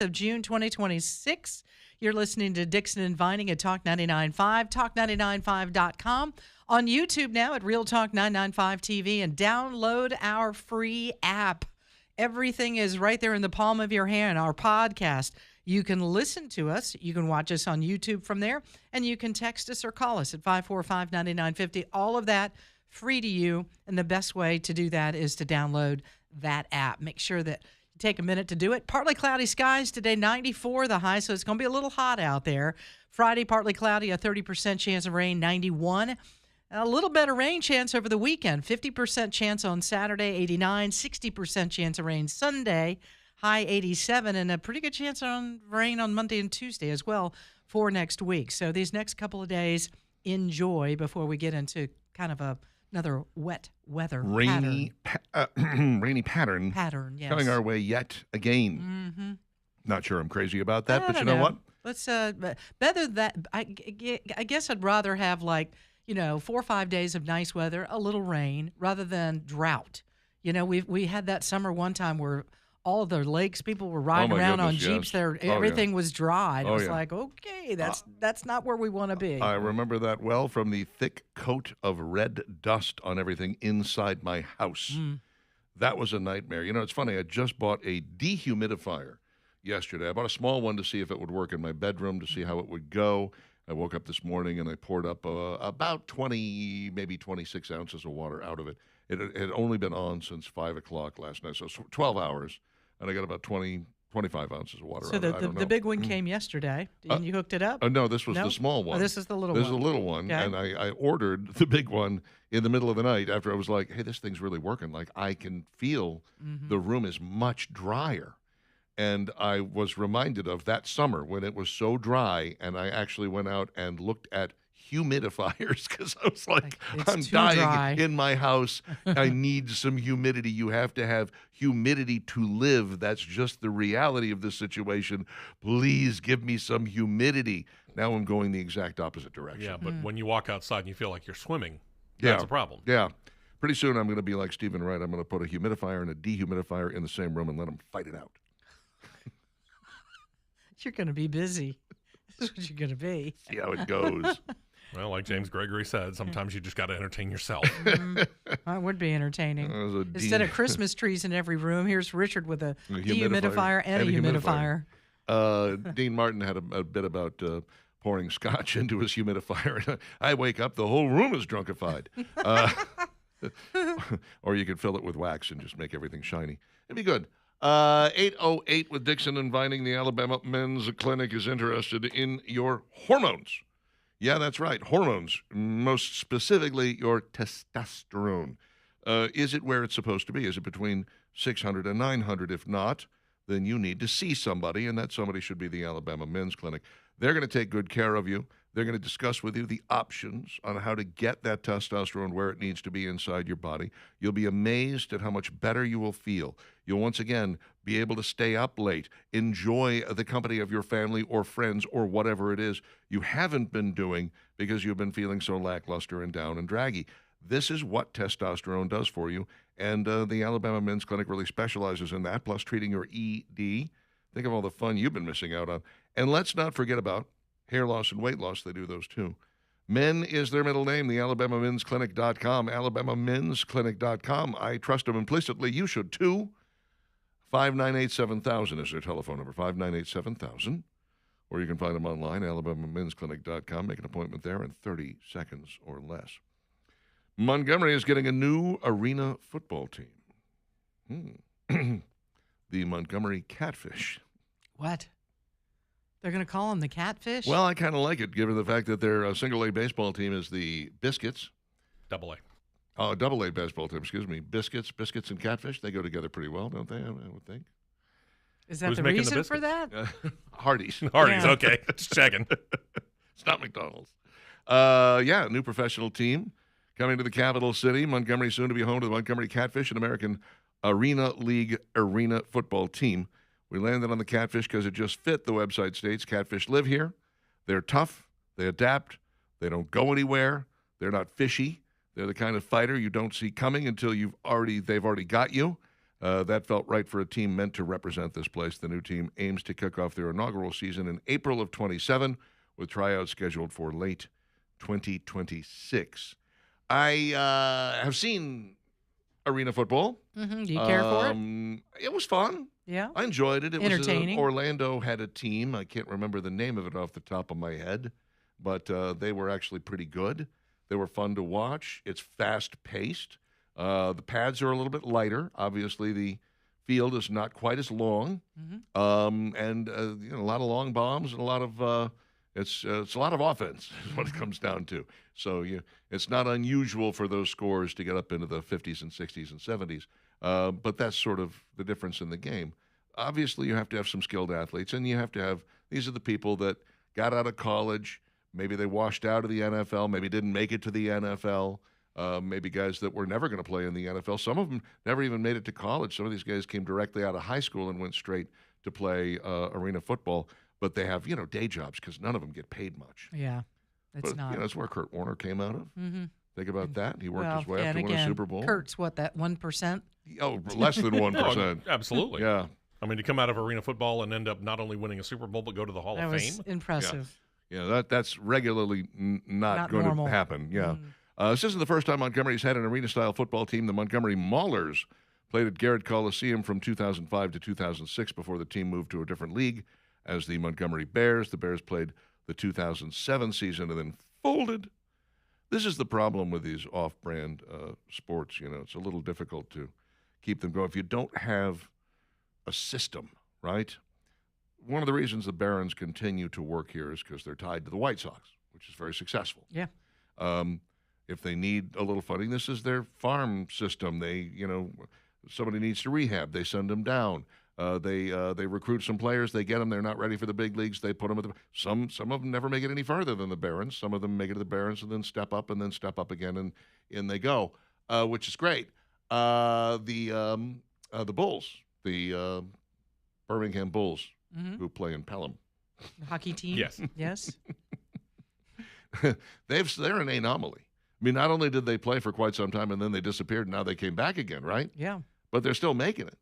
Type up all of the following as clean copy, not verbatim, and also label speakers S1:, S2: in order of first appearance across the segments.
S1: of June 2026. You're listening to Dixon and Vining at Talk 99.5, talk995.com, on YouTube now at Real Talk 995 TV, and download our free app. Everything is right there in the palm of your hand, our podcast. You can listen to us. You can watch us on YouTube from there, and you can text us or call us at 545-9950. All of that free to you, and the best way to do that is to download that app. Make sure that take a minute to do it. Partly cloudy skies today, 94 the high, so it's going to be a little hot out there. Friday, partly cloudy, a 30% chance of rain, 91. A little better rain chance over the weekend, 50% chance on Saturday, 89, 60% chance of rain Sunday, high 87, and a pretty good chance on rain on Monday and Tuesday as well for next week. So these next couple of days, enjoy before we get into kind of another wet weather
S2: rainy pattern
S1: yes.
S2: coming our way yet again.
S1: Mm-hmm.
S2: Not sure I'm crazy about that, but you know what?
S1: Let's better that. I guess I'd rather have 4 or 5 days of nice weather, a little rain, rather than drought. We had that summer one time where all the lakes, people were riding around on Jeeps.
S2: Yes.
S1: Everything was dry. It was
S2: yeah.
S1: like, okay, that's not where we want to be.
S2: I remember that well from the thick coat of red dust on everything inside my house. That was a nightmare. It's funny. I just bought a dehumidifier yesterday. I bought a small one to see if it would work in my bedroom, to see how it would go. I woke up this morning and I poured up about 20, maybe 26 ounces of water out of it. It had only been on since 5 o'clock last night, so 12 hours. And I got about 25 ounces of water.
S1: So the big one came yesterday, and you hooked it up?
S2: No, this was the small one.
S1: Oh, this is the little one.
S2: This is the little one,
S1: okay.
S2: And I ordered the big one in the middle of the night after I was like, hey, this thing's really working. I can feel the room is much drier. And I was reminded of that summer when it was so dry, and I actually went out and looked at humidifiers because I was like I'm dying
S1: dry
S2: in my house. I need some humidity. You have to have humidity to live. That's just the reality of the situation. Please give me some humidity. Now I'm going the exact opposite direction.
S3: Yeah, but when you walk outside and you feel like you're swimming, that's a problem.
S2: Yeah. Pretty soon I'm going to be like Stephen Wright. I'm going to put a humidifier and a dehumidifier in the same room and let them fight it out.
S1: You're going to be busy. This is what you're going to be.
S2: See how it goes.
S3: Well, like James Gregory said, sometimes you just got to entertain yourself.
S1: That would be entertaining. Instead of Christmas trees in every room, here's Richard with a dehumidifier and a humidifier.
S2: Dean Martin had a bit about pouring scotch into his humidifier. I wake up, the whole room is drunkified. Or you could fill it with wax and just make everything shiny. It'd be good. 808 with Dixon and Vining. The Alabama Men's Clinic is interested in your hormones. Yeah, that's right. Hormones, most specifically your testosterone. Is it where it's supposed to be? Is it between 600 and 900? If not, then you need to see somebody, and that somebody should be the Alabama Men's Clinic. They're going to take good care of you. They're going to discuss with you the options on how to get that testosterone where it needs to be inside your body. You'll be amazed at how much better you will feel. You'll once again be able to stay up late, enjoy the company of your family or friends or whatever it is you haven't been doing because you've been feeling so lackluster and down and draggy. This is what testosterone does for you, and the Alabama Men's Clinic really specializes in that, plus treating your ED. Think of all the fun you've been missing out on. And let's not forget about hair loss and weight loss. They do those too. Men is their middle name, the AlabamaMen'sClinic.com, AlabamaMen'sClinic.com. I trust them implicitly. You should too. 598-7000 is their telephone number, 598-7000. Or you can find them online, AlabamaMen'sClinic.com. Make an appointment there in 30 seconds or less. Montgomery is getting a new arena football team. The Montgomery Catfish.
S1: What? They're going to call them the Catfish?
S2: Well, I kind of like it, given the fact that their single-A baseball team is the Biscuits.
S3: Double A.
S2: Oh, double-A baseball team, excuse me. Biscuits and Catfish, they go together pretty well, don't they, I would think?
S1: Is that
S3: Who's
S1: the
S3: making the
S1: reason for
S3: biscuits?
S1: that?
S2: Hardee's.
S3: Hardee's,
S1: Yeah.
S3: okay. Just checking.
S2: It's not McDonald's. New professional team coming to the capital city. Montgomery soon to be home to the Montgomery Catfish, an American Arena League arena football team. We landed on the Catfish because it just fit, the website states. Catfish live here. They're tough. They adapt. They don't go anywhere. They're not fishy. They're the kind of fighter you don't see coming until they've already got you. That felt right for a team meant to represent this place. The new team aims to kick off their inaugural season in April of 27, with tryouts scheduled for late 2026. I have seen arena football.
S1: Mm-hmm. Do you care for it?
S2: It was fun.
S1: Yeah.
S2: I enjoyed it. It
S1: Entertaining.
S2: was Orlando had a team. I can't remember the name of it off the top of my head, but they were actually pretty good. They were fun to watch. It's fast-paced. The pads are a little bit lighter. Obviously, the field is not quite as long, and a lot of long bombs and a lot of it's a lot of offense is what it comes down to. So it's not unusual for those scores to get up into the 50s and 60s and 70s, but that's sort of the difference in the game. Obviously, you have to have some skilled athletes, and you have to have these are the people that got out of college. Maybe they washed out of the NFL. Maybe didn't make it to the NFL. Maybe guys that were never going to play in the NFL. Some of them never even made it to college. Some of these guys came directly out of high school and went straight to play arena football. But they have, day jobs because none of them get paid much.
S1: Yeah, it's
S2: but,
S1: not.
S2: That's where Kurt Warner came out of.
S1: Mm-hmm.
S2: Think about that. He worked his way up to win a Super Bowl.
S1: Kurt's what, that 1%?
S2: Oh, less than 1%.
S3: Oh, absolutely.
S2: Yeah.
S3: I mean, to come out of arena football and end up not only winning a Super Bowl but go to the Hall of Fame.
S1: Impressive.
S2: Yeah, that's regularly not going
S1: normal.
S2: to happen. Yeah. This isn't the first time Montgomery's had an arena-style football team. The Montgomery Maulers played at Garrett Coliseum from 2005 to 2006 before the team moved to a different league as the Montgomery Bears. The Bears played the 2007 season and then folded. This is the problem with these off-brand sports. It's a little difficult to keep them going if you don't have a system, right? One of the reasons the Barons continue to work here is because they're tied to the White Sox, which is very successful.
S1: Yeah.
S2: If they need a little funding, this is their farm system. They, somebody needs to rehab, they send them down. They recruit some players, they get them. They're not ready for the big leagues. They put them at some of them never make it any farther than the Barons. Some of them make it to the Barons and then step up again, and in they go, which is great. The Bulls, the Birmingham Bulls, who play in Pelham,
S1: hockey team.
S3: Yes.
S2: They're an anomaly. I mean, not only did they play for quite some time and then they disappeared, and now they came back again, right?
S1: Yeah.
S2: But they're still making it.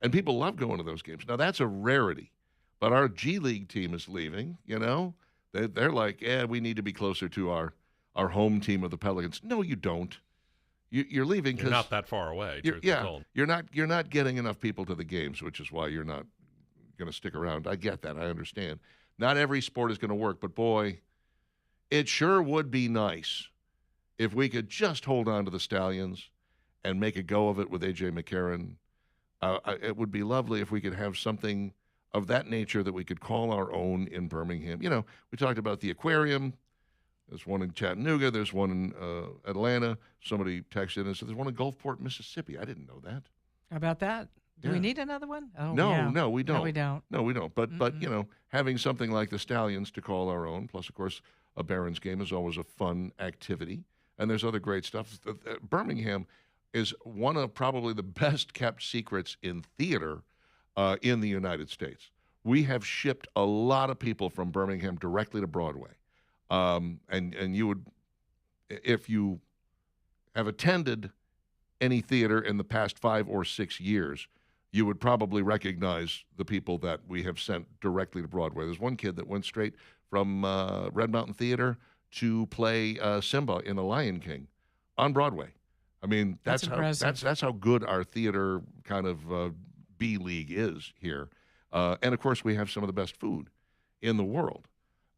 S2: And people love going to those games. Now, that's a rarity. But our G League team is leaving, They're like, we need to be closer to our home team of the Pelicans. No, you don't. You're leaving because...
S3: You're not that far away, truth be told.
S2: You're not getting enough people to the games, which is why you're not going to stick around. I get that. I understand. Not every sport is going to work, but boy, it sure would be nice if we could just hold on to the Stallions and make a go of it with A.J. McCarron. It would be lovely if we could have something of that nature that we could call our own in Birmingham. We talked about the aquarium. There's one in Chattanooga. There's one in Atlanta. Somebody texted and said there's one in Gulfport, Mississippi. I didn't know that.
S1: How about that? Do we need another one? Oh,
S2: no,
S1: yeah.
S2: no, we don't.
S1: No, we don't.
S2: No, we don't. But having something like the Stallions to call our own, plus, of course, a Barons game is always a fun activity. And there's other great stuff. Birmingham is one of probably the best kept secrets in theater in the United States. We have shipped a lot of people from Birmingham directly to Broadway. And you would, if you have attended any theater in the past 5 or 6 years, you would probably recognize the people that we have sent directly to Broadway. There's one kid that went straight from Red Mountain Theater to play Simba in The Lion King on Broadway. I mean, that's how good our theater kind of B league is here. And of course, we have some of the best food in the world.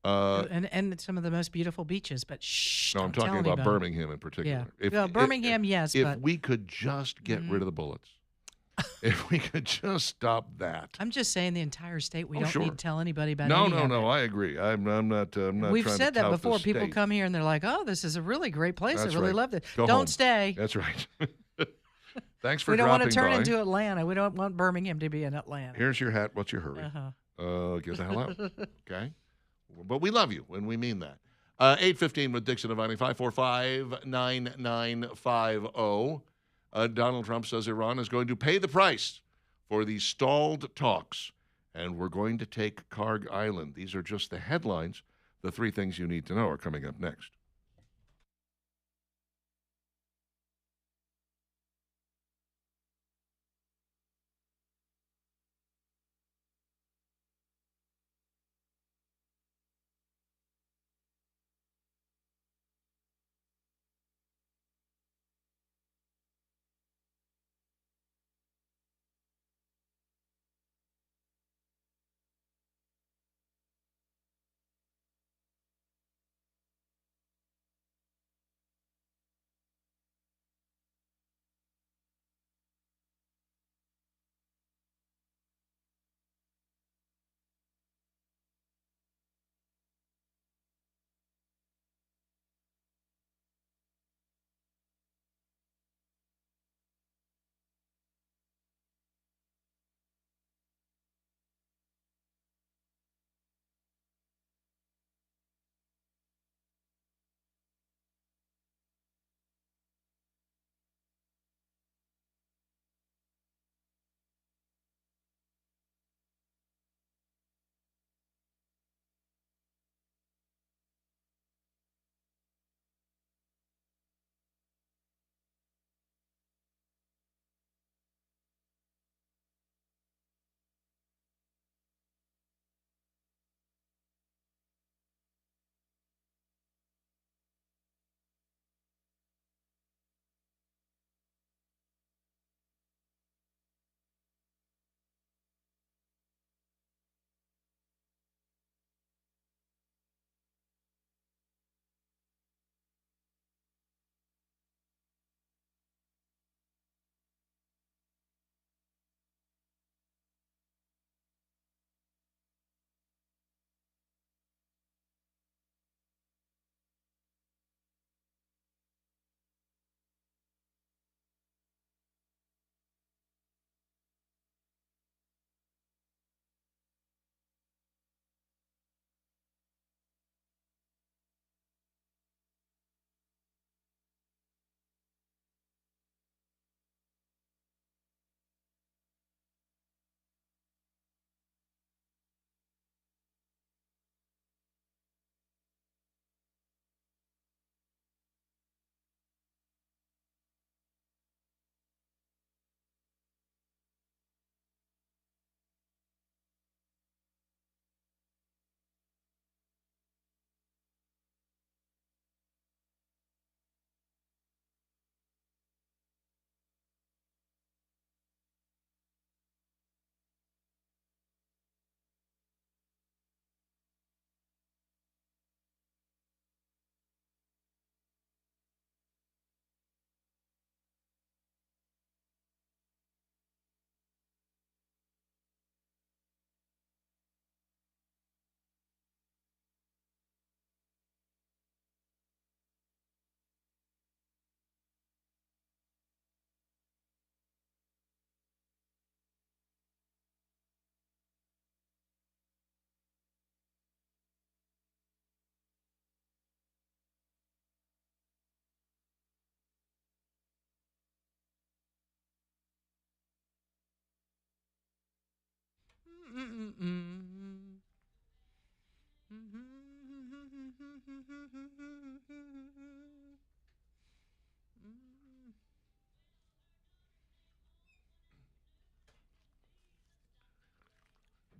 S1: And some of the most beautiful beaches, but
S2: no, I'm talking about Birmingham in particular.
S1: Yeah. Birmingham, yes.
S2: If we could just get rid of the bullets, if we could just stop that.
S1: I'm just saying the entire state. We don't need to tell anybody about
S2: No. I agree. I'm not.
S1: We've
S2: said
S1: that before. People come here and they're like, "Oh, this is a really great place. I really loved it. Don't stay."
S2: That's right. Thanks for dropping by.
S1: We don't want to turn into Atlanta. We don't want Birmingham to be in Atlanta.
S2: Here's your hat. What's your hurry? Get the hell out. Okay. But we love you, and we mean that. 8:15 with Dixon and Vining, 545-9950. Donald Trump says Iran is going to pay the price for the stalled talks, and we're going to take Karg Island. These are just the headlines. The 3 things you need to know are coming up next.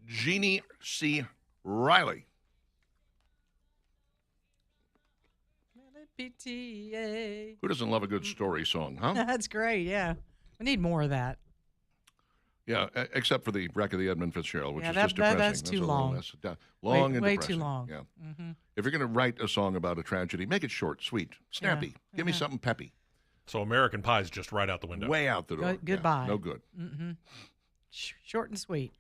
S2: Jeannie C. Riley.
S1: PTA.
S2: Who doesn't love a good story song, huh?
S1: That's great, yeah. We need more of that.
S2: Yeah, except for the Wreck of the Edmund Fitzgerald, which is
S1: that-
S2: just depressing.
S1: that's too
S2: a
S1: long.
S2: little long and
S1: way
S2: depressing.
S1: too long.
S2: Yeah.
S1: Mm-hmm.
S2: If you're going to write a song about a tragedy, make it short, sweet, snappy. Give me something peppy.
S3: So American Pie's just right out the window.
S2: Way out the door.
S1: Goodbye.
S2: Yeah, no good.
S1: Mm-hmm. Short and sweet.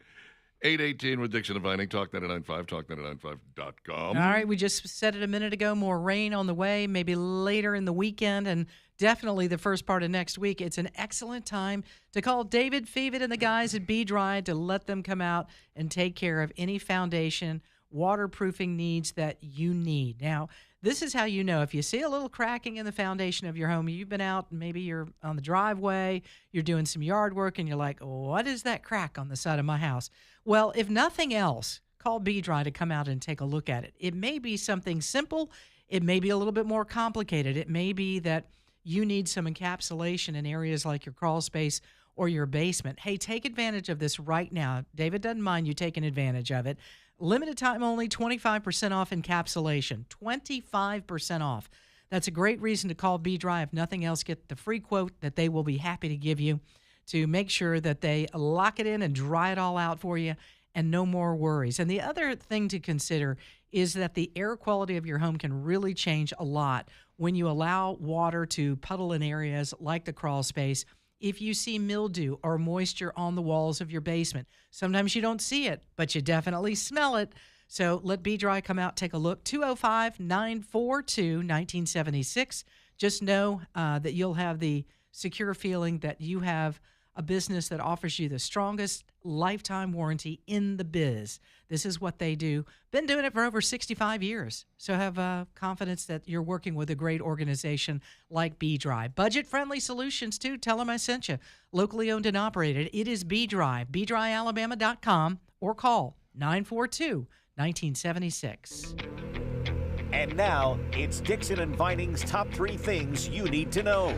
S2: 818 with Dixon and Vining, Talk 99.5, talk995.com.
S1: All right, we just said it a minute ago. More rain on the way, maybe later in the weekend, and definitely the first part of next week. It's an excellent time to call David Fevet and the guys at B-Dry to let them come out and take care of any foundation waterproofing needs that you need. Now, this is how you know. If you see a little cracking in the foundation of your home, you've been out, maybe you're on the driveway, you're doing some yard work, and you're like, what is that crack on the side of my house? Well, if nothing else, call B-Dry to come out and take a look at it. It may be something simple. It may be a little bit more complicated. It may be that you need some encapsulation in areas like your crawl space or your basement. Hey, take advantage of this right now. David doesn't mind you taking advantage of it. Limited time only, 25% off encapsulation. 25% off. That's a great reason to call B-Dry. If nothing else, get the free quote that they will be happy to give you to make sure that they lock it in and dry it all out for you and no more worries. And the other thing to consider is that the air quality of your home can really change a lot when you allow water to puddle in areas like the crawl space. If you see mildew or moisture on the walls of your basement, sometimes you don't see it, but you definitely smell it. So let B-Dry come out, take a look. 205-942-1976. Just know that you'll have the secure feeling that you have a business that offers you the strongest lifetime warranty in the biz. This is what they do. Been doing it for over 65 years. So have confidence that you're working with a great organization like B-Dry. Budget-friendly solutions, too. Tell them I sent you. Locally owned and operated. It is B-Dry. BDryAlabama.com or call 942-1976.
S4: And now, it's Dixon and Vining's top 3 things you need to know.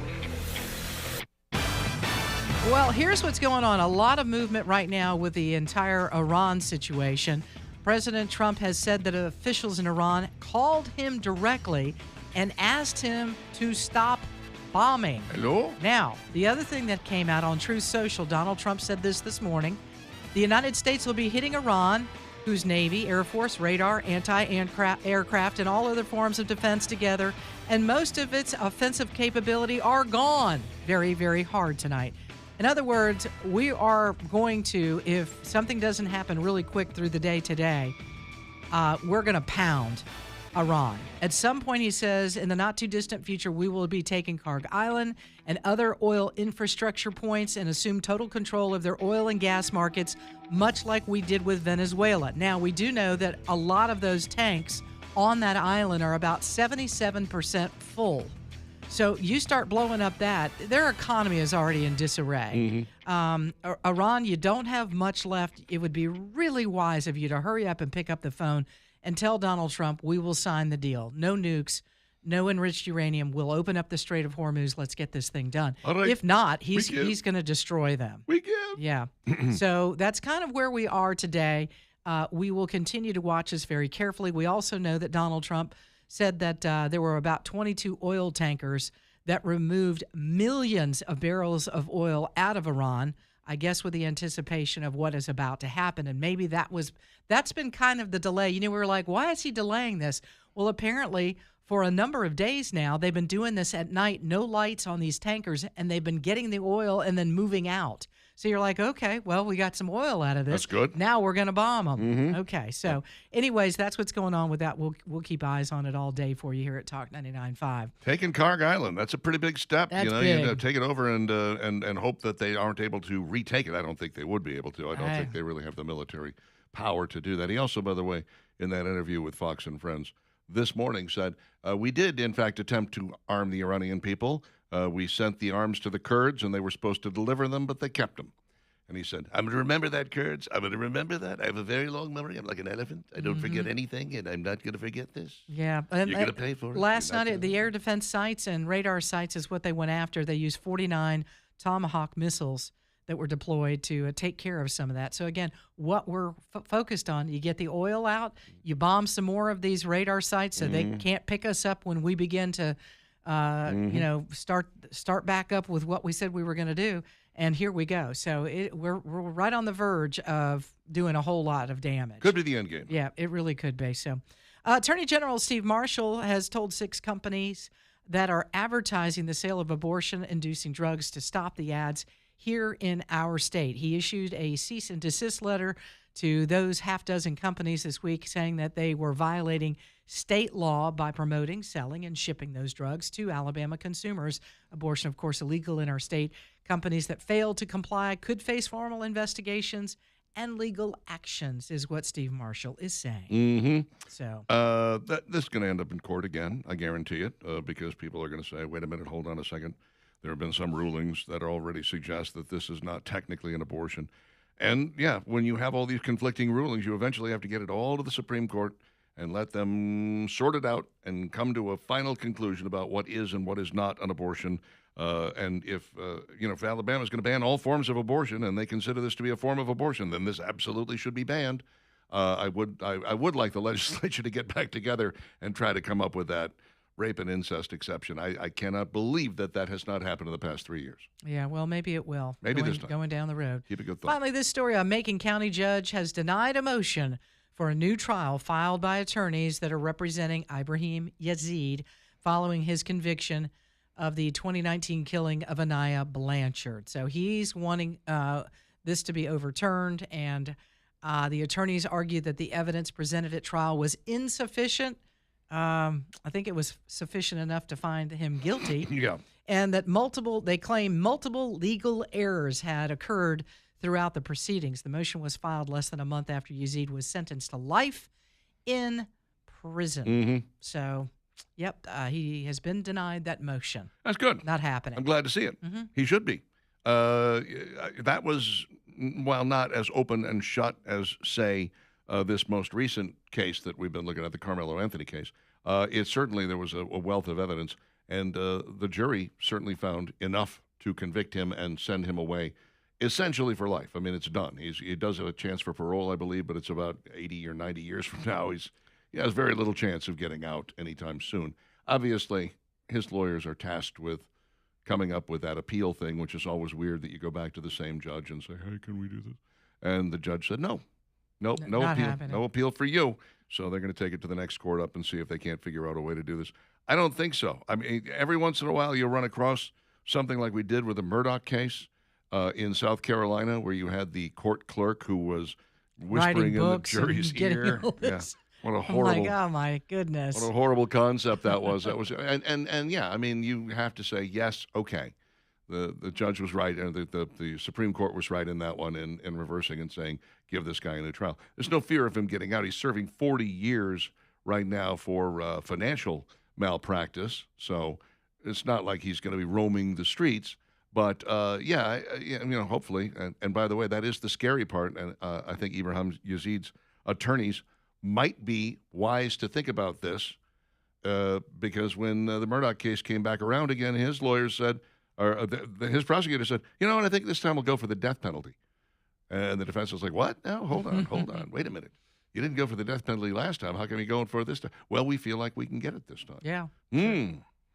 S1: Well, here's what's going on. A lot of movement right now with the entire Iran situation. President Trump has said that officials in Iran called him directly and asked him to stop bombing.
S2: Hello?
S1: Now, the other thing that came out on Truth Social, Donald Trump said this morning. The United States will be hitting Iran, whose Navy, Air Force, radar, anti-aircraft, and all other forms of defense together, and most of its offensive capability are gone. Very, very hard tonight. In other words, we are going to, if something doesn't happen really quick through the day today, we're going to pound Iran. At some point, he says, in the not-too-distant future, we will be taking Kharg Island and other oil infrastructure points and assume total control of their oil and gas markets, much like we did with Venezuela. Now, we do know that a lot of those tanks on that island are about 77% full. So you start blowing up that, their economy is already in disarray. Mm-hmm. Iran, you don't have much left. It would be really wise of you to hurry up and pick up the phone and tell Donald Trump, we will sign the deal. No nukes, no enriched uranium. We'll open up the Strait of Hormuz. Let's get this thing done.
S2: All right.
S1: If not, he's going to destroy them.
S2: We give.
S1: Yeah. So that's kind of where we are today. We will continue to watch this very carefully. We also know that Donald Trump said that there were about 22 oil tankers that removed millions of barrels of oil out of Iran, I guess with the anticipation of what is about to happen. And maybe that's been kind of the delay. You know, we were like, why is he delaying this? Well, apparently for a number of days now, they've been doing this at night, no lights on these tankers, and they've been getting the oil and then moving out. So you're like, okay, well, we got some oil out of this.
S2: That's good.
S1: Now we're going to bomb them.
S2: Mm-hmm.
S1: Okay, so anyways, that's what's going on with that. We'll keep eyes on it all day for you here at Talk 99.5.
S2: Taking Kharg Island, that's a pretty big step.
S1: That's
S2: You
S1: big.
S2: take it over and hope that they aren't able to retake it. I don't think they would be able to. I don't think they really have the military power to do that. He also, by the way, in that interview with Fox and Friends this morning said, we did, in fact, attempt to arm the Iranian people. We sent the arms to the Kurds, and they were supposed to deliver them, but they kept them. And he said, I'm going to remember that, Kurtz. I'm going to remember that. I have a very long memory. I'm like an elephant. I don't forget anything, and I'm not going to forget this.
S1: Yeah.
S2: You're going to pay for it.
S1: Last night, the air defense sites and radar sites is what they went after. They used 49 Tomahawk missiles that were deployed to take care of some of that. So, again, what we're focused on, you get the oil out, you bomb some more of these radar sites so they can't pick us up when we begin to, start back up with what we said we were going to do. And here we go. So we're right on the verge of doing a whole lot of damage.
S2: Could be the end game.
S1: Yeah, it really could be. So, Attorney General Steve Marshall has told 6 companies that are advertising the sale of abortion-inducing drugs to stop the ads here in our state. He issued a cease and desist letter to those half dozen companies this week saying that they were violating state law by promoting, selling, and shipping those drugs to Alabama consumers. Abortion, of course, illegal in our state. Companies that fail to comply could face formal investigations and legal actions, is what Steve Marshall is saying.
S2: Mm-hmm.
S1: So
S2: this is going to end up in court again, I guarantee it, because people are going to say, wait a minute, hold on a second. There have been some rulings that already suggest that this is not technically an abortion. And, yeah, when you have all these conflicting rulings, you eventually have to get it all to the Supreme Court and let them sort it out and come to a final conclusion about what is and what is not an abortion. And if Alabama is going to ban all forms of abortion and they consider this to be a form of abortion, then this absolutely should be banned. I would like the legislature to get back together and try to come up with that rape and incest exception. I cannot believe that has not happened in the past 3 years.
S1: Yeah, well, maybe it will.
S2: Maybe this time.
S1: Going down the road.
S2: Keep a good thought.
S1: Finally, this story, a Macon County judge has denied a motion for a new trial filed by attorneys that are representing Ibrahim Yazid following his conviction of the 2019 killing of Anaya Blanchard. So he's wanting this to be overturned, and the attorneys argued that the evidence presented at trial was insufficient. I think it was sufficient enough to find him guilty.
S2: Yeah.
S1: And that they claim multiple legal errors had occurred throughout the proceedings. The motion was filed less than a month after Yazid was sentenced to life in prison.
S2: Mm-hmm.
S1: So, yep, he has been denied that motion.
S2: That's good.
S1: Not happening.
S2: I'm glad to see it.
S1: Mm-hmm.
S2: He should be. That was, while not as open and shut as, say, this most recent case that we've been looking at, the Carmelo Anthony case, there was a wealth of evidence, and the jury certainly found enough to convict him and send him away essentially for life. I mean, it's done. He does have a chance for parole, I believe, but it's about 80 or 90 years from now. He has very little chance of getting out anytime soon. Obviously, his lawyers are tasked with coming up with that appeal thing, which is always weird that you go back to the same judge and say, hey, can we do this? And the judge said, no appeal.
S1: Happening.
S2: No appeal for you. So they're going to take it to the next court up and see if they can't figure out a way to do this. I don't think so. I mean, every once in a while you'll run across something like we did with the Murdaugh case in South Carolina, where you had the court clerk who was whispering in the jury's ear. Yeah. What a horrible!
S1: Oh my goodness!
S2: What a horrible concept that was. And yeah. I mean, you have to say yes. Okay, the judge was right, and the Supreme Court was right in that one, in reversing and saying give this guy a new trial. There's no fear of him getting out. He's serving 40 years right now for financial malpractice, so it's not like he's going to be roaming the streets. But hopefully. And by the way, that is the scary part. And I think Ibrahim Yazid's attorneys might be wise to think about this, because when the Murdaugh case came back around again, his lawyers said, his prosecutor said, I think this time we'll go for the death penalty. And the defense was like, what? No, hold on, wait a minute. You didn't go for the death penalty last time. How come you're going for it this time? Well, we feel like we can get it this time.
S1: Yeah.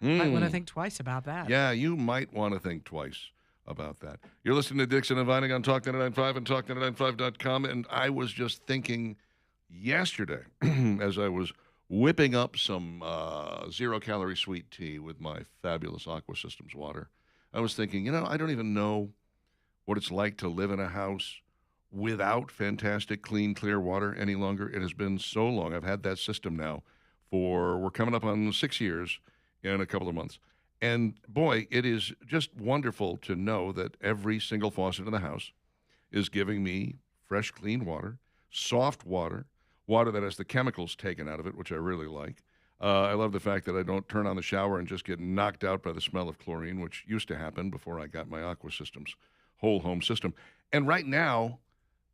S1: Might want to think twice about that.
S2: Yeah, you might want to think twice about that. You're listening to Dixon and Vining on Talk 99.5 and Talk995.com, and I was just thinking yesterday as I was whipping up some zero-calorie sweet tea with my fabulous Aqua Systems water, I was thinking, I don't even know what it's like to live in a house without fantastic, clean, clear water any longer. It has been so long. I've had that system now we're coming up on 6 years in a couple of months. And boy, it is just wonderful to know that every single faucet in the house is giving me fresh, clean water, soft water that has the chemicals taken out of it, which I really like. I love the fact that I don't turn on the shower and just get knocked out by the smell of chlorine, which used to happen before I got my Aqua Systems whole home system. And right now,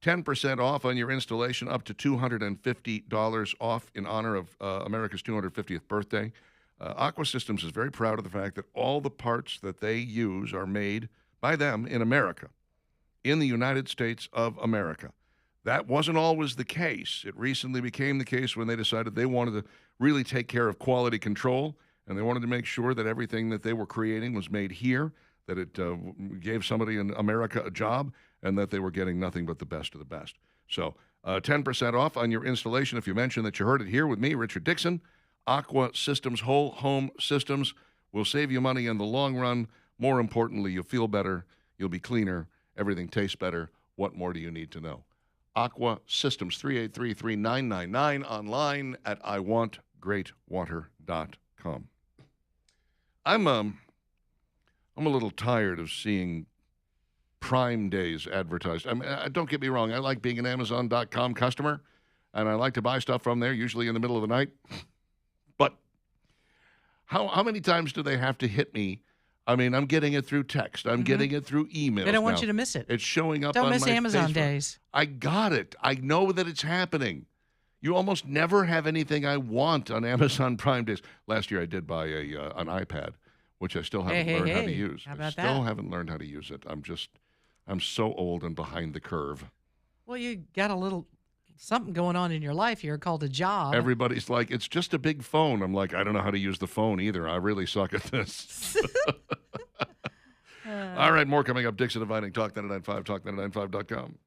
S2: 10% off on your installation, up to $250 off in honor of America's 250th birthday. Aqua Systems is very proud of the fact that all the parts that they use are made by them in America, in the United States of America. That wasn't always the case. It recently became the case when they decided they wanted to really take care of quality control, and they wanted to make sure that everything that they were creating was made here, that it gave somebody in America a job, and that they were getting nothing but the best of the best. So 10% off on your installation if you mention that you heard it here with me, Richard Dixon. Aqua Systems, whole home systems, will save you money in the long run. More importantly, you'll feel better, you'll be cleaner, everything tastes better. What more do you need to know? Aqua Systems, 383-3999, online at iwantgreatwater.com. I'm a little tired of seeing Prime Days advertised. I mean, don't get me wrong. I like being an Amazon.com customer, and I like to buy stuff from there, usually in the middle of the night. But how many times do they have to hit me? I mean, I'm getting it through text. I'm getting it through emails.
S1: They don't want
S2: now.
S1: you to miss it.
S2: It's showing up
S1: Don't
S2: on
S1: miss
S2: my
S1: Amazon
S2: Facebook.
S1: days.
S2: I got it. I know that it's happening. You almost never have anything I want on Amazon Prime Days. Last year I did buy an iPad, which I still haven't learned how to use.
S1: How about
S2: I still haven't learned how to use it. I'm so old and behind the curve.
S1: Well, you got a little something going on in your life here called a job.
S2: Everybody's like, it's just a big phone. I'm like, I don't know how to use the phone either. I really suck at this. All right, more coming up. Dixon and Vining, Talk 99.5, talk995.com.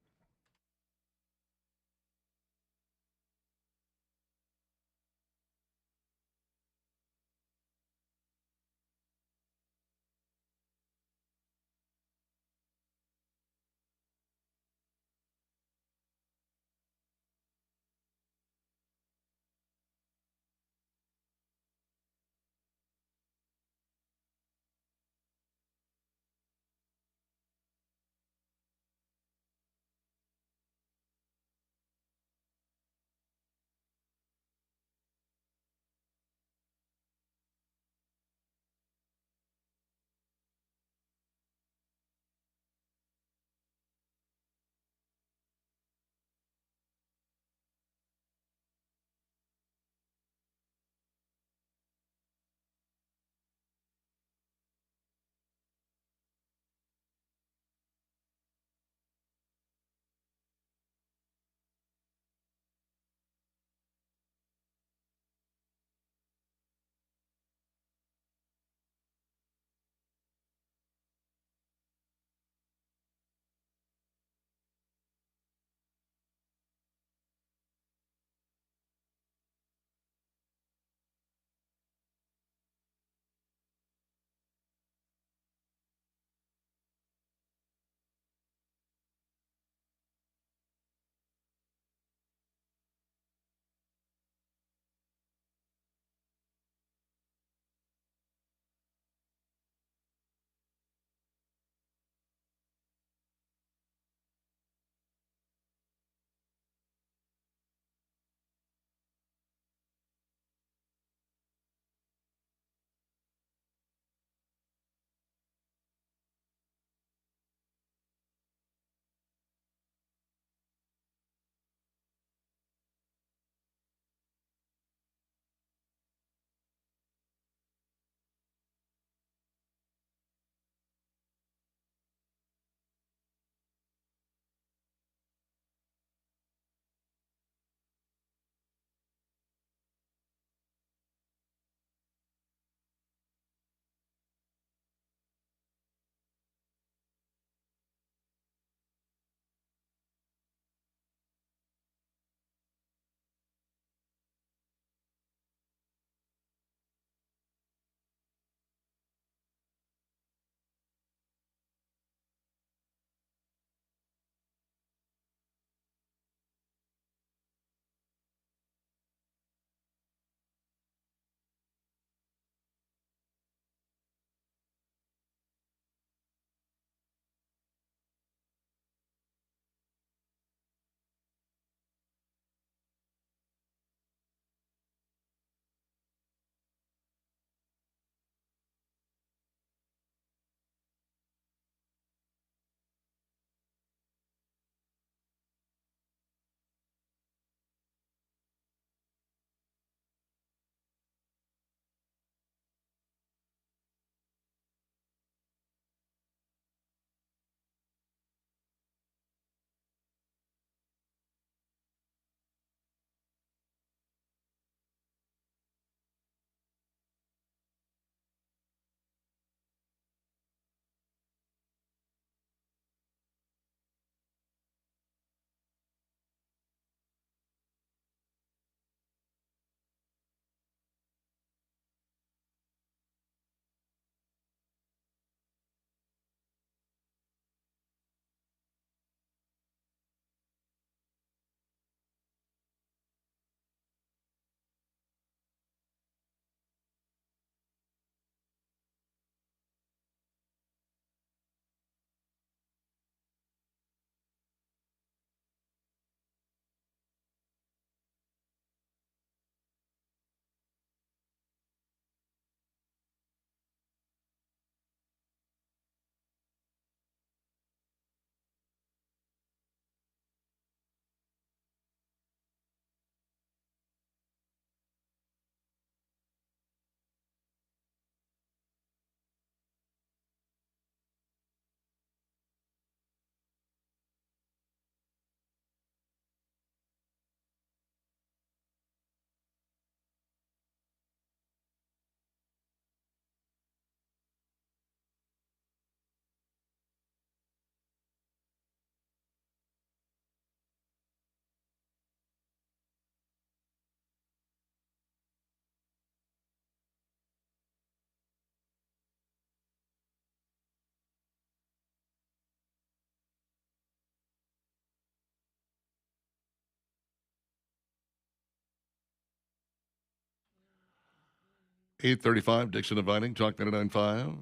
S2: 8:35, Dixon and Vining, Talk 99.5.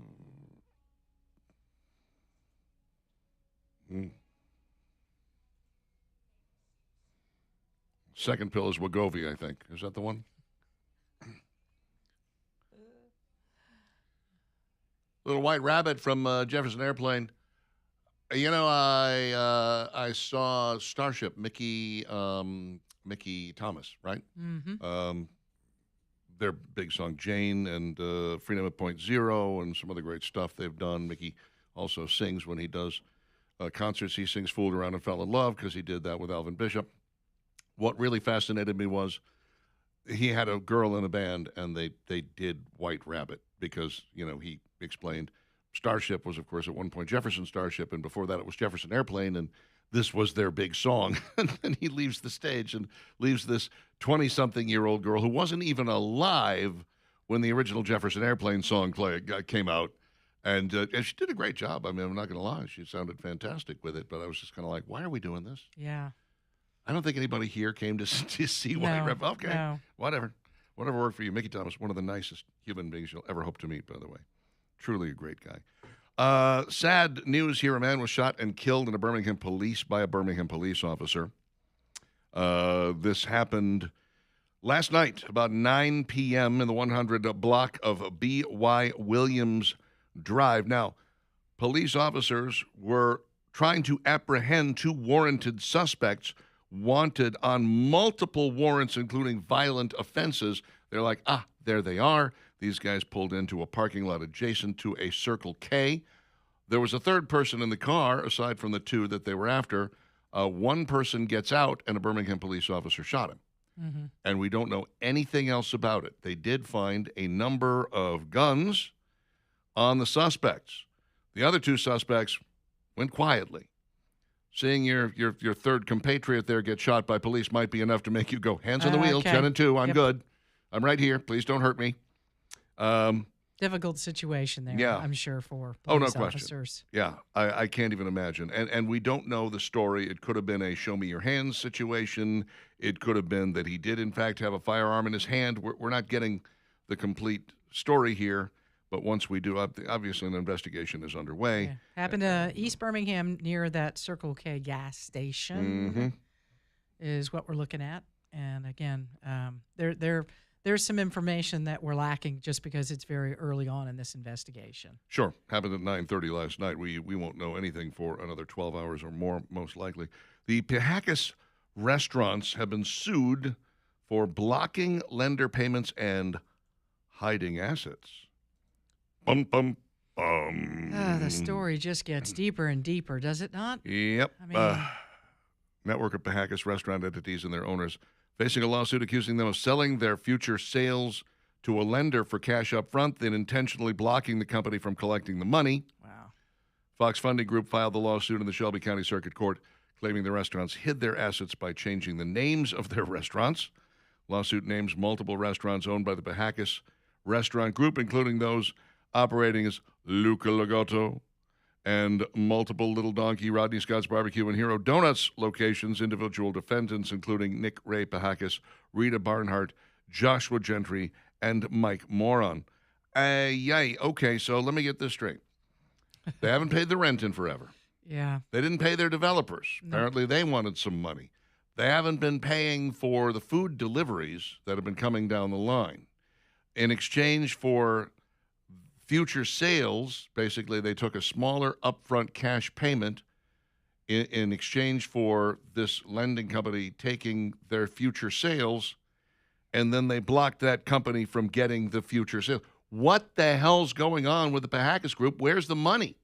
S2: Second pill is Wegovy, I think. Is that the one? Little White Rabbit from Jefferson Airplane. You know, I saw Starship, Mickey Thomas, right?
S1: Mm-hmm.
S2: Their big song Jane and Freedom at Point Zero and some other great stuff they've done. Mickey also sings when he does concerts. He sings Fooled Around and Fell in Love because he did that with Alvin Bishop. What really fascinated me was he had a girl in a band and they did White Rabbit because, you know, he explained Starship was, of course, at one point Jefferson Starship, and before that it was Jefferson Airplane, and this was their big song. And then he leaves the stage and leaves this 20-something-year-old girl who wasn't even alive when the original Jefferson Airplane song came out. And she did a great job. I mean, I'm not going to lie. She sounded fantastic with it, but I was just kind of like, why are we doing this?
S1: Yeah.
S2: I don't think anybody here came to see White Rabbit. Okay,
S1: no.
S2: Whatever worked for you. Mickey Thomas, one of the nicest human beings you'll ever hope to meet, by the way. Truly a great guy. Sad news here. A man was shot and killed by a Birmingham police officer. This happened last night, about 9 p.m. in the 100 block of B.Y. Williams Drive. Now, police officers were trying to apprehend 2 warranted suspects wanted on multiple warrants, including violent offenses. They're like, there they are. These guys pulled into a parking lot adjacent to a Circle K. There was a third person in the car, aside from the 2 that they were after. One person gets out, and a Birmingham police officer shot him.
S1: Mm-hmm.
S2: And we don't know anything else about it. They did find a number of guns on the suspects. The other 2 suspects went quietly. Seeing your third compatriot there get shot by police might be enough to make you go, hands on the wheel,
S1: Okay.
S2: 10 and 2, I'm
S1: Yep.
S2: good. I'm right here. Please don't hurt me.
S1: Difficult situation there,
S2: Yeah.
S1: I'm sure, for
S2: Oh, no
S1: police
S2: question.
S1: officers.
S2: Yeah, I can't even imagine. And we don't know the story. It could have been a show me your hands situation. It could have been that he did, in fact, have a firearm in his hand. We're not getting the complete story here. But once we do, obviously an investigation is underway.
S1: Yeah. Happened to East Birmingham near that Circle K gas station is what we're looking at. And again, there's some information that we're lacking just because it's very early on in this investigation.
S2: Sure. Happened at 9:30 last night. We won't know anything for another 12 hours or more, most likely. The Pahacus restaurants have been sued for blocking lender payments and hiding assets. Bum, bum, bum.
S1: The story just gets deeper and deeper, does it not?
S2: Yep.
S1: I mean,
S2: Network of Pahacus restaurant entities and their owners facing a lawsuit accusing them of selling their future sales to a lender for cash up front, then intentionally blocking the company from collecting the money.
S1: wow.
S2: Fox Funding Group filed the lawsuit in the Shelby County Circuit Court, claiming the restaurants hid their assets by changing the names of their restaurants. Lawsuit names multiple restaurants owned by the Pahacus Restaurant Group, including those operating as Luca Lagotto and multiple Little Donkey, Rodney Scott's Barbecue, and Hero Donuts locations. Individual defendants, including Nick Ray Pahacus, Rita Barnhart, Joshua Gentry, and Mike Moron. Yay. Okay, so let me get this straight. They haven't paid the rent in forever.
S1: Yeah.
S2: They didn't pay their developers. Apparently, they wanted some money. They haven't been paying for the food deliveries that have been coming down the line. In exchange for future sales, basically, they took a smaller upfront cash payment in exchange for this lending company taking their future sales, and then they blocked that company from getting the future sales. What the hell's going on with the Pahacus Group? Where's the money?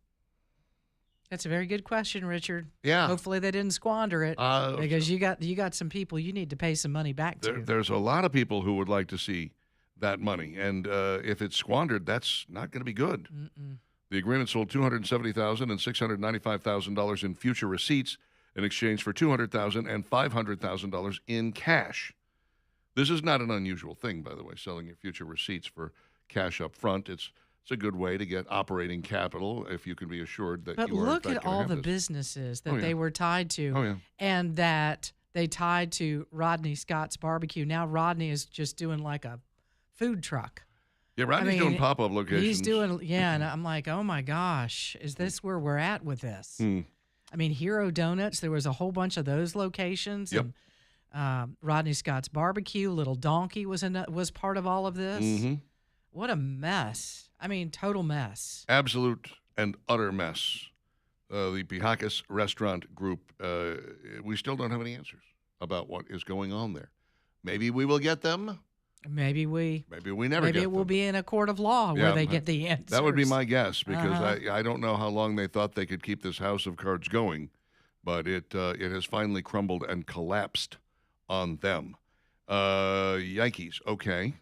S1: That's a very good question, Richard.
S2: Yeah.
S1: Hopefully they didn't squander it because you got some people you need to pay some money back to.
S2: There's a lot of people who would like to see that money, and if it's squandered, that's not going to be good.
S1: Mm-mm.
S2: The agreement sold $270,000 and $695,000 in future receipts in exchange for $200,000 and $500,000 in cash. This is not an unusual thing, by the way, selling your future receipts for cash up front. It's a good way to get operating capital if you can be assured that
S1: But
S2: you are in
S1: look
S2: fact
S1: at
S2: gonna
S1: all
S2: have
S1: the
S2: this.
S1: businesses that
S2: Oh, yeah.
S1: they were tied to,
S2: Oh, yeah.
S1: and that they tied to Rodney Scott's Barbecue. Now Rodney is just doing like a food truck.
S2: Yeah, Rodney's doing pop-up locations.
S1: He's doing, and I'm like, oh my gosh, is this where we're at with this? I mean, Hero Donuts, there was a whole bunch of those locations.
S2: Yep.
S1: And Rodney Scott's Barbecue, Little Donkey was part of all of this.
S2: Mm-hmm.
S1: What a mess. I mean, total mess.
S2: Absolute and utter mess. The Pihacas Restaurant Group, we still don't have any answers about what is going on there. Maybe we will get them.
S1: Maybe we
S2: never
S1: maybe
S2: get them.
S1: It will be in a court of law where they get the answers.
S2: That would be my guess, because I don't know how long they thought they could keep this house of cards going, but it has finally crumbled and collapsed on them. Yankees, okay.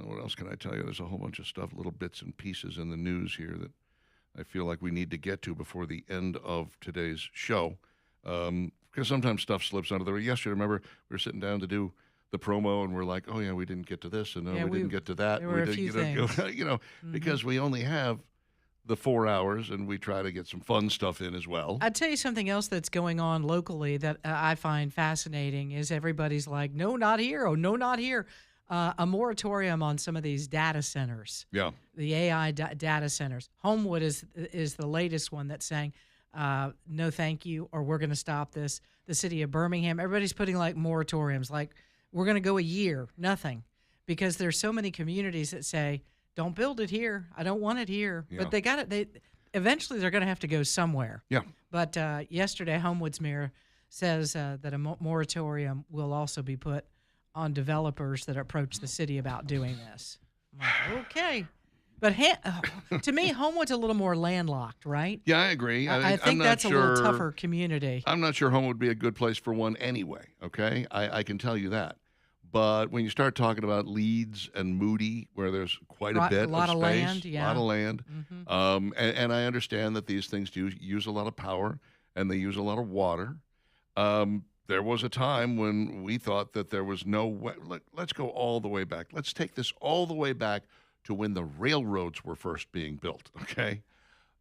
S2: What else can I tell you? There's a whole bunch of stuff, little bits and pieces in the news here that I feel like we need to get to before the end of today's show, because sometimes stuff slips under the radar. Yesterday, remember, we were sitting down to do the promo, and we're like, oh, yeah, we didn't get to this, and no, we didn't get to that.
S1: There were a few things.
S2: Because we only have the 4 hours, and we try to get some fun stuff in as well.
S1: I'd tell you something else that's going on locally that I find fascinating is everybody's like, no, not here. Oh, no, not here. A moratorium on some of these data centers.
S2: Yeah.
S1: The AI data centers. Homewood is the latest one that's saying, no, thank you, or we're going to stop this. The city of Birmingham, everybody's putting like moratoriums, like we're going to go a year, nothing, because there's so many communities that say, don't build it here. I don't want it here.
S2: Yeah.
S1: But they got it. Eventually they're going to have to go somewhere.
S2: Yeah.
S1: But yesterday, Homewood's mayor says that a moratorium will also be put on developers that approach the city about doing this. I'm like, okay. But to me, Homewood's a little more landlocked, right?
S2: Yeah, I agree.
S1: I think that's a little tougher community.
S2: I'm not sure Homewood would be a good place for one anyway, okay? I can tell you that. But when you start talking about Leeds and Moody, where there's quite a bit of space,
S1: land, yeah.
S2: a lot of land,
S1: Mm-hmm.
S2: and I understand that these things do use a lot of power and they use a lot of water. There was a time when we thought that there was no way. Let's go all the way back. Let's take this all the way back to when the railroads were first being built, okay?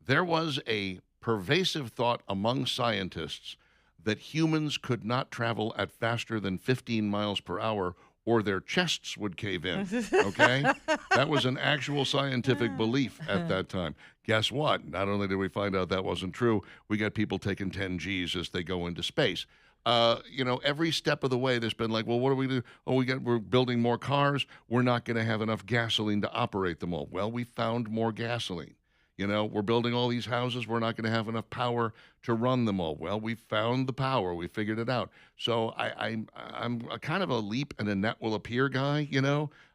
S2: There was a pervasive thought among scientists that humans could not travel at faster than 15 miles per hour or their chests would cave in, okay? That was an actual scientific belief at that time. Guess what? Not only did we find out that wasn't true, we got people taking 10 Gs as they go into space. Every step of the way, there's been like, well, what do we do? Oh, we're building more cars. We're not going to have enough gasoline to operate them all. Well, we found more gasoline. We're building all these houses. We're not going to have enough power to run them all. Well, we found the power. We figured it out. So I'm a kind of a leap and a net will appear guy.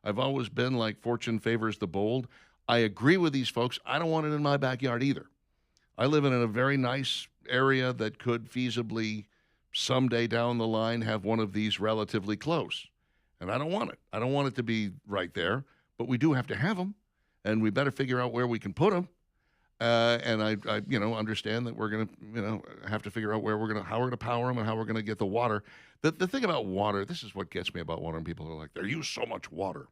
S2: I've always been like fortune favors the bold. I agree with these folks. I don't want it in my backyard either. I live in a very nice area that could feasibly someday down the line have one of these relatively close. And I don't want it. I don't want it to be right there, but we do have to have them, and we better figure out where we can put them. And I understand that we're going to, have to figure out how we're going to power them and how we're going to get the water. The thing about water, this is what gets me about water, and people are like, they use so much water.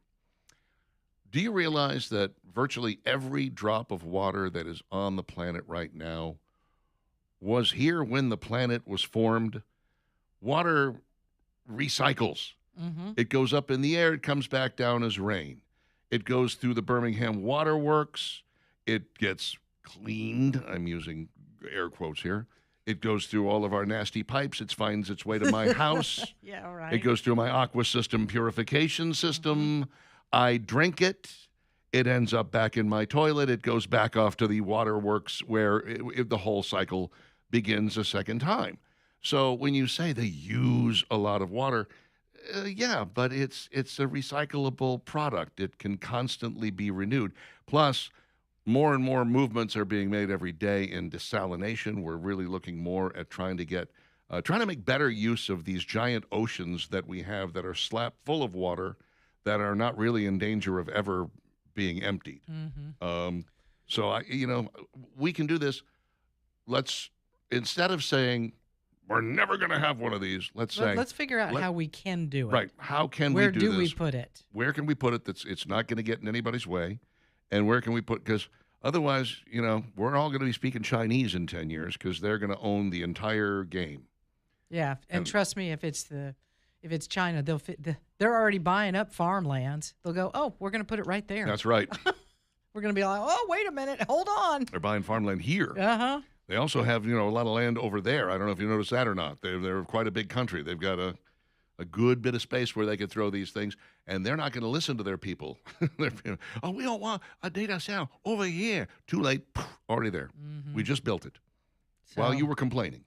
S2: Do you realize that virtually every drop of water that is on the planet right now was here when the planet was formed? Water recycles.
S1: Mm-hmm.
S2: It goes up in the air. It comes back down as rain. It goes through the Birmingham Water Works. It gets cleaned. I'm using air quotes here. It goes through all of our nasty pipes. It finds its way to my house.
S1: Yeah, right.
S2: It goes through my aqua system purification system. I drink it. It ends up back in my toilet. It goes back off to the waterworks where the whole cycle begins a second time. So when you say they use a lot of water, yeah, but it's a recyclable product. It can constantly be renewed. Plus, more and more movements are being made every day in desalination. We're really looking more at trying to make better use of these giant oceans that we have that are slap full of water that are not really in danger of ever being emptied.
S1: Mm-hmm.
S2: So we can do this. Let's, instead of saying we're never going to have one of these, let's
S1: figure out how we can do it.
S2: Right. How can
S1: we do
S2: this?
S1: Where do we put it?
S2: Where can we put it that's it's not going to get in anybody's way? And where can we put, because otherwise, we're all going to be speaking Chinese in 10 years because they're going to own the entire game.
S1: Yeah, and trust me, if it's if it's China, they're already buying up farmlands. They'll go, oh, we're going to put it right there.
S2: That's right.
S1: We're going to be like, oh, wait a minute, hold on.
S2: They're buying farmland here.
S1: Uh-huh.
S2: They also have, a lot of land over there. I don't know if you noticed that or not. They're quite a big country. They've got a good bit of space where they could throw these things, and they're not going to listen to their people. Oh, we don't want a data center over here. Too late. Already there.
S1: Mm-hmm.
S2: We just built it
S1: So,
S2: while you were complaining.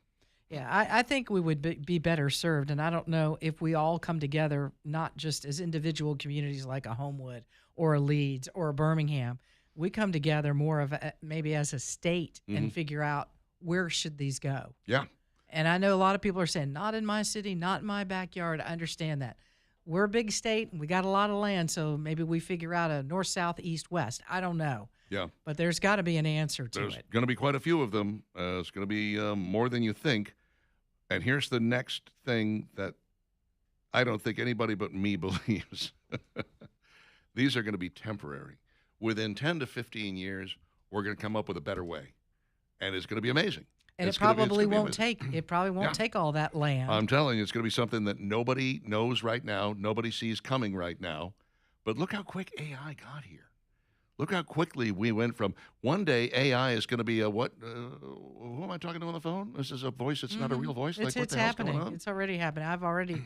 S1: Yeah, I think we would be better served, and I don't know if we all come together, not just as individual communities like a Homewood or a Leeds or a Birmingham. We come together more of maybe as a state and figure out where should these go.
S2: Yeah.
S1: And I know a lot of people are saying, not in my city, not in my backyard. I understand that. We're a big state, and we got a lot of land, so maybe we figure out a north, south, east, west. I don't know.
S2: Yeah.
S1: But there's got to be an answer to
S2: There's
S1: it.
S2: going to be quite a few of them. It's going to be more than you think. And here's the next thing that I don't think anybody but me believes. These are going to be temporary. Within 10 to 15 years, we're going to come up with a better way. And it's going to be amazing.
S1: And
S2: It's
S1: it
S2: gonna be- it's
S1: probably
S2: gonna be
S1: won't
S2: amazing.
S1: take. It probably won't take all that land.
S2: I'm telling you, it's going to be something that nobody knows right now, nobody sees coming right now. But look how quick AI got here. Look how quickly we went from one day AI is going to be a what? Who am I talking to on the phone? This is a voice. It's not a real voice.
S1: It's,
S2: what
S1: it's
S2: the hell's
S1: happening.
S2: going on?
S1: It's already happening. I've already,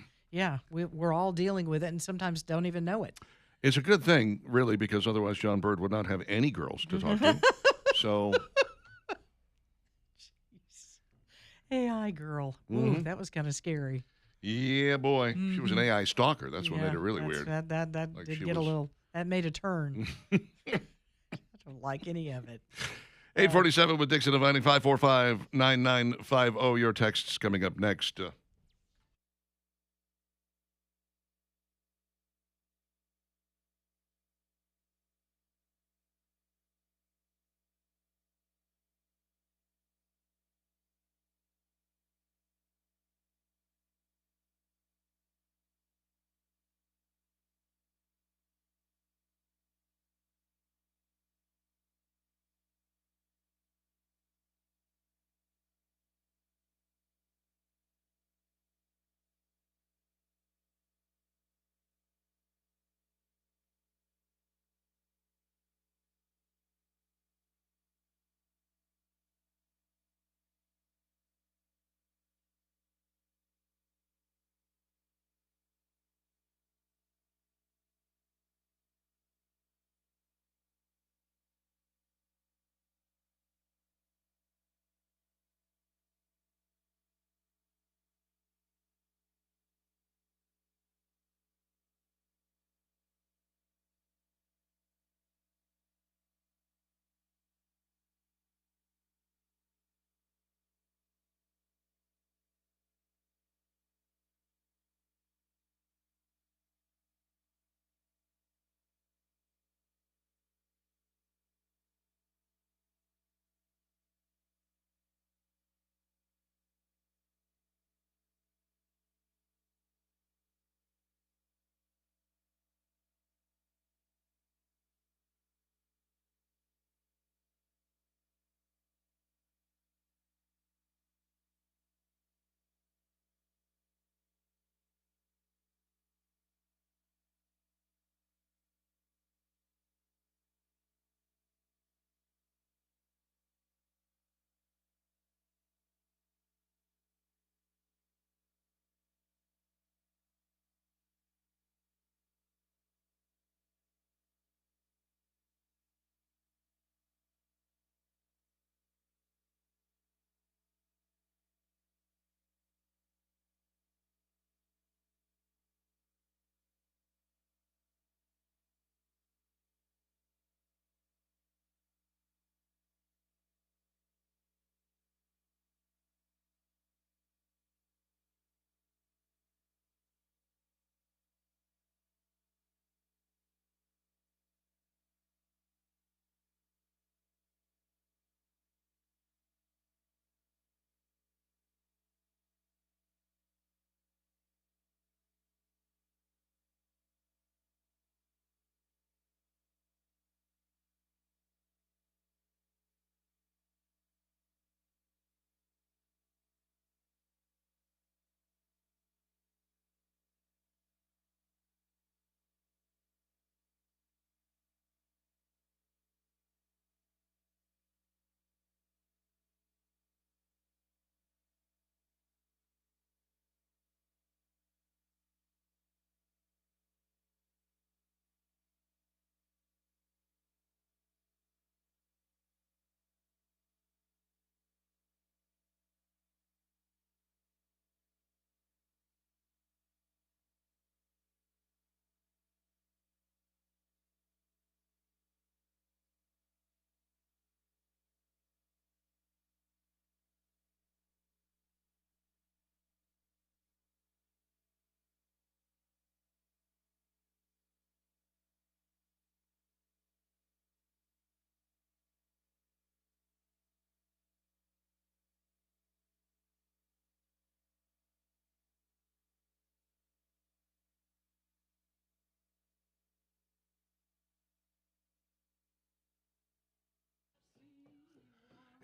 S1: we're all dealing with it and sometimes don't even know it.
S2: It's a good thing, really, because otherwise John Bird would not have any girls to talk to. So,
S1: AI girl. Ooh,
S2: Mhm.
S1: that was kind of scary.
S2: yeah, boy. She was an AI stalker. That's what made it really weird.
S1: That
S2: Like
S1: did
S2: she
S1: get a
S2: was-
S1: little, that made a turn. I don't like any of it.
S2: 847 with Dixon Dividing 545-9950. Your texts coming up next.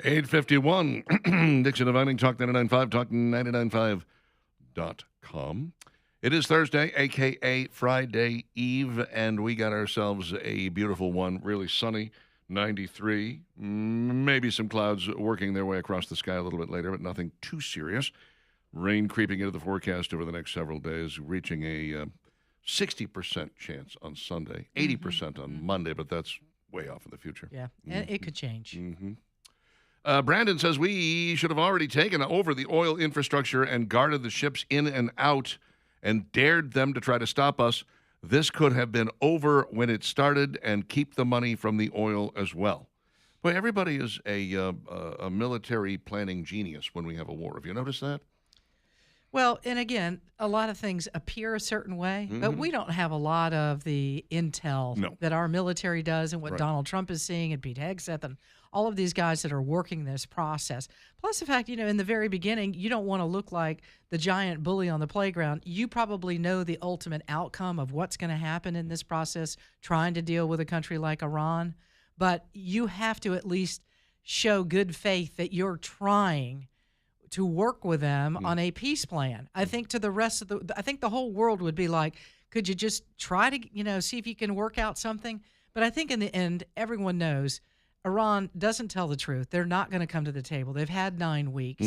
S2: 8:51. Dixon and Vining, Talk 99.5, talk995.com. It is Thursday, a.k.a. Friday Eve, and we got ourselves a beautiful one, really sunny, 93. Maybe some clouds working their way across the sky a little bit later, but nothing too serious. Rain creeping into the forecast over the next several days, reaching a 60% chance on Sunday, 80% on Monday, but that's way off in the future.
S1: Yeah, and it could change.
S2: Brandon says we should have already taken over the oil infrastructure and guarded the ships in and out and dared them to try to stop us. This could have been over when it started and keep the money from the oil as well. Boy, everybody is a military planning genius when we have a war. Have you noticed that?
S1: Well, and again, a lot of things appear a certain way, but we don't have a lot of the intel that our military does and what Donald Trump is seeing and Pete Hegseth and all of these guys that are working this process. Plus the fact, in the very beginning, you don't want to look like the giant bully on the playground. You probably know the ultimate outcome of what's going to happen in this process, trying to deal with a country like Iran. But you have to at least show good faith that you're trying to work with them on a peace plan. I think to the rest of I think the whole world would be like, could you just try to, see if you can work out something? But I think in the end, everyone knows Iran doesn't tell the truth. They're not going to come to the table. They've had 9 weeks.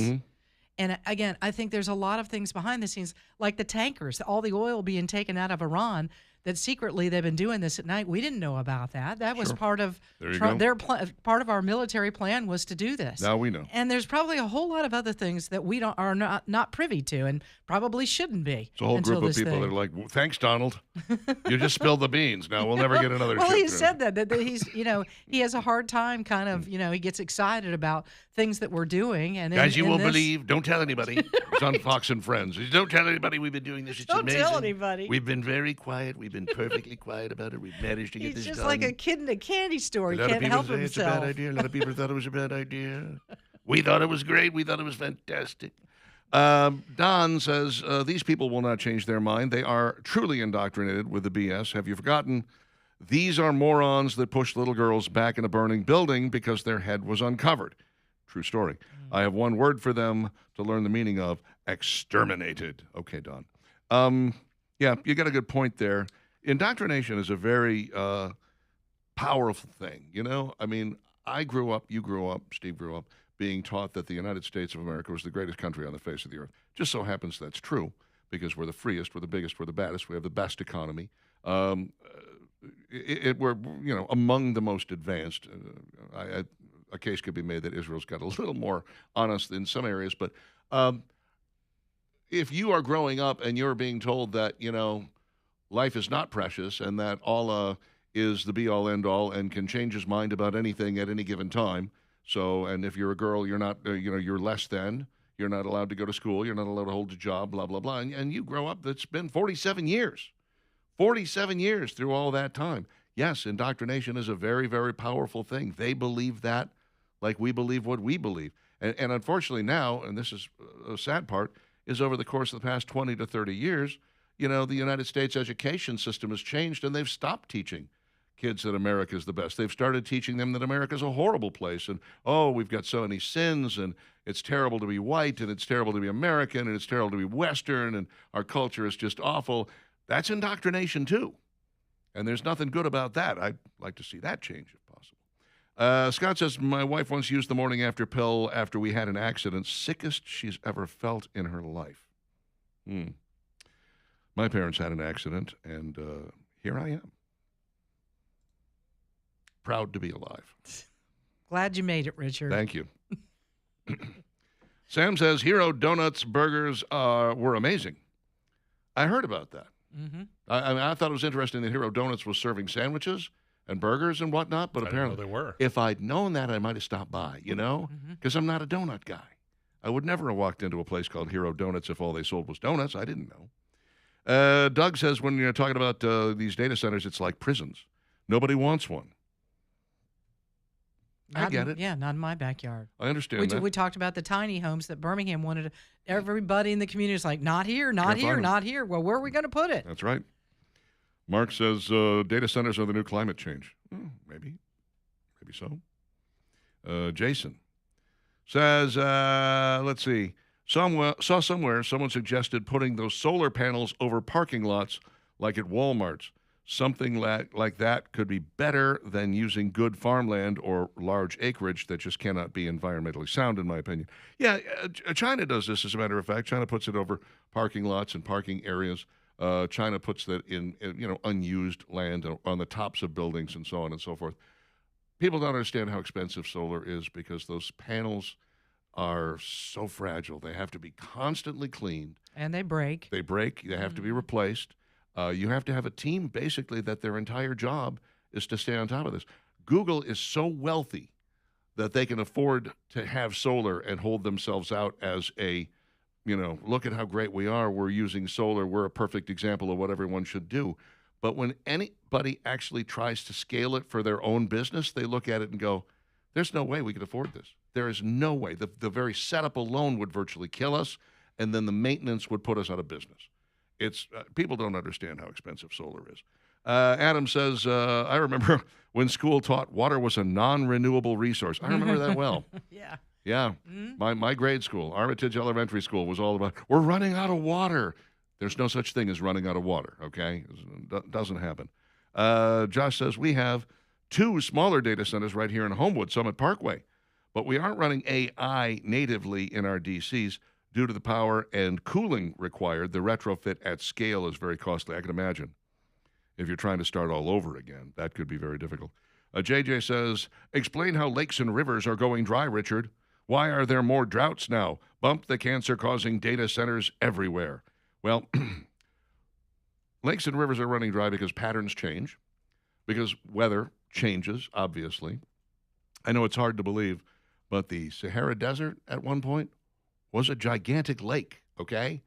S1: And again, I think there's a lot of things behind the scenes, like the tankers, all the oil being taken out of Iran, that secretly they've been doing this at night. We didn't know about that. That was part of part of our military plan was to do this.
S2: Now we know.
S1: And there's probably a whole lot of other things that we are not privy to and probably shouldn't be.
S2: It's a whole group of people that are like, well, thanks, Donald. You just spilled the beans. Now we'll never get another
S1: Well,
S2: ship
S1: he
S2: through.
S1: said that he's, he has a hard time kind of, he gets excited about things that we're doing. And
S2: Guys, you won't
S1: this,
S2: believe. Don't tell anybody. It's on Fox and Friends. Don't tell anybody we've been doing this. It's
S1: Don't
S2: amazing.
S1: tell anybody.
S2: We've been very quiet. We've been perfectly quiet about it. We've managed to get this
S1: He's
S2: done.
S1: just like a kid in a candy store. He
S2: A lot of
S1: can't
S2: people
S1: help
S2: say it's a bad
S1: himself.
S2: idea. A lot of people thought it was a bad idea. We thought it was great. We thought it was fantastic. Don says, these people will not change their mind. They are truly indoctrinated with the BS. Have you forgotten? These are morons that push little girls back in a burning building because their head was uncovered. True story. I have one word for them to learn the meaning of: exterminated. Okay, Don. Yeah, you got a good point there. Indoctrination is a very powerful thing, I mean, I grew up, you grew up, Steve grew up, being taught that the United States of America was the greatest country on the face of the earth. Just so happens that's true, because we're the freest, we're the biggest, we're the baddest, we have the best economy. We're, among the most advanced. A case could be made that Israel's got a little more on us in some areas, but if you are growing up and you're being told that, life is not precious and that Allah is the be-all, end-all and can change his mind about anything at any given time. So, and if you're a girl, you're not, you're less than. You're not allowed to go to school. You're not allowed to hold a job, blah, blah, blah. And you grow up, that's been 47 years. 47 years through all that time. Yes, indoctrination is a very, very powerful thing. They believe that like we believe what we believe. And unfortunately now, and this is a sad part, is over the course of the past 20 to 30 years, the United States education system has changed, and they've stopped teaching kids that America is the best. They've started teaching them that America is a horrible place, and, we've got so many sins, and it's terrible to be white, and it's terrible to be American, and it's terrible to be Western, and our culture is just awful. That's indoctrination, too. And there's nothing good about that. I'd like to see that change if possible. Scott says, my wife once used the morning after pill after we had an accident. Sickest she's ever felt in her life. My parents had an accident, and here I am. Proud to be alive.
S1: Glad you made it, Richard.
S2: Thank you. Sam says, Hero Donuts burgers were amazing. I heard about that. I thought it was interesting that Hero Donuts was serving sandwiches and burgers and whatnot, but apparently
S3: they were.
S2: If I'd known that, I might have stopped by, because I'm not a donut guy. I would never have walked into a place called Hero Donuts if all they sold was donuts. I didn't know. Doug says, when you're talking about these data centers, it's like prisons. Nobody wants one. I get it.
S1: Yeah, not in my backyard.
S2: I understand that.
S1: We talked about the tiny homes that Birmingham wanted. Everybody in the community is like, not here, not
S2: Can't
S1: here,
S2: find them.
S1: not here. Well, where are we going to put it?
S2: That's right. Mark says data centers are the new climate change. Maybe so. Jason Says, let's see. Saw somewhere someone suggested putting those solar panels over parking lots like at Walmart's. Something like that could be better than using good farmland or large acreage that just cannot be environmentally sound, in my opinion. Yeah, China does this, as a matter of fact. China puts it over parking lots and parking areas. China puts that in unused land on the tops of buildings and so on and so forth. People don't understand how expensive solar is because those panels are so fragile. They have to be constantly cleaned.
S1: And they break.
S2: They break. They have to be replaced. You have to have a team, basically, that their entire job is to stay on top of this. Google is so wealthy that they can afford to have solar and hold themselves out as a, look at how great we are. We're using solar. We're a perfect example of what everyone should do. But when anybody actually tries to scale it for their own business, they look at it and go, there's no way we could afford this. There is no way. The very setup alone would virtually kill us, and then the maintenance would put us out of business. It's people don't understand how expensive solar is. Adam says, I remember when school taught water was a non-renewable resource. I remember that well.
S1: Yeah.
S2: Yeah. Mm-hmm. My grade school, Armitage Elementary School, was all about, we're running out of water. There's no such thing as running out of water, okay? It doesn't happen. Josh says, we have 2 smaller data centers right here in Homewood, Summit Parkway, but we aren't running AI natively in our DCs. Due to the power and cooling required, the retrofit at scale is very costly. I can imagine if you're trying to start all over again, that could be very difficult. JJ says, explain how lakes and rivers are going dry, Richard. Why are there more droughts now? Bump the cancer-causing data centers everywhere. Well, lakes and rivers are running dry because patterns change, because weather changes, obviously. I know it's hard to believe, but the Sahara Desert at one point was a gigantic lake, okay?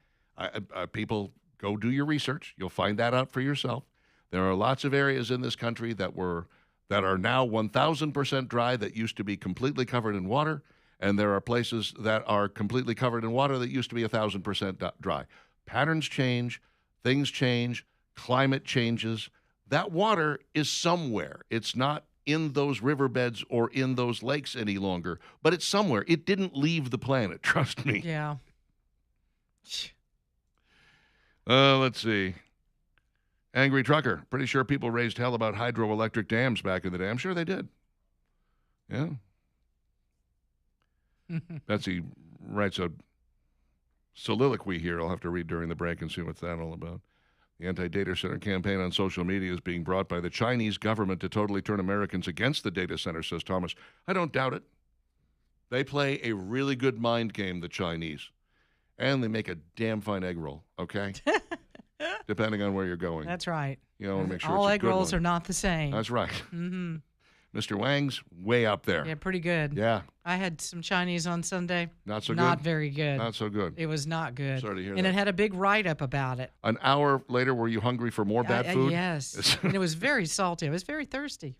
S2: People, go do your research. You'll find that out for yourself. There are lots of areas in this country that are now 1,000% dry that used to be completely covered in water, and there are places that are completely covered in water that used to be 1,000% dry. Patterns change, things change, climate changes. That water is somewhere. It's not in those riverbeds or in those lakes any longer, but it's somewhere. It didn't leave the planet, trust me.
S1: Yeah.
S2: Let's see. Angry Trucker. Pretty sure people raised hell about hydroelectric dams back in the day. I'm sure they did. Yeah. Betsy writes a soliloquy here I'll have to read during the break and see what's that all about. The anti-data center campaign on social media is being brought by the Chinese government to totally turn Americans against the data center, says Thomas. I don't doubt it. They play a really good mind game, the Chinese. And they make a damn fine egg roll, okay? Depending on where you're going.
S1: That's right.
S2: You know, make sure
S1: all
S2: it's a
S1: egg
S2: good
S1: rolls
S2: one.
S1: are not the same.
S2: That's right.
S1: Mm-hmm.
S2: Mr. Wang's way up there.
S1: Yeah, pretty good.
S2: Yeah.
S1: I had some Chinese on Sunday.
S2: Not so good?
S1: Not very good.
S2: Not so good.
S1: It was not good.
S2: Sorry to hear
S1: and
S2: that.
S1: it had a big write-up about it.
S2: An hour later, were you hungry for more bad food?
S1: Yes. And it was very salty. I was very thirsty.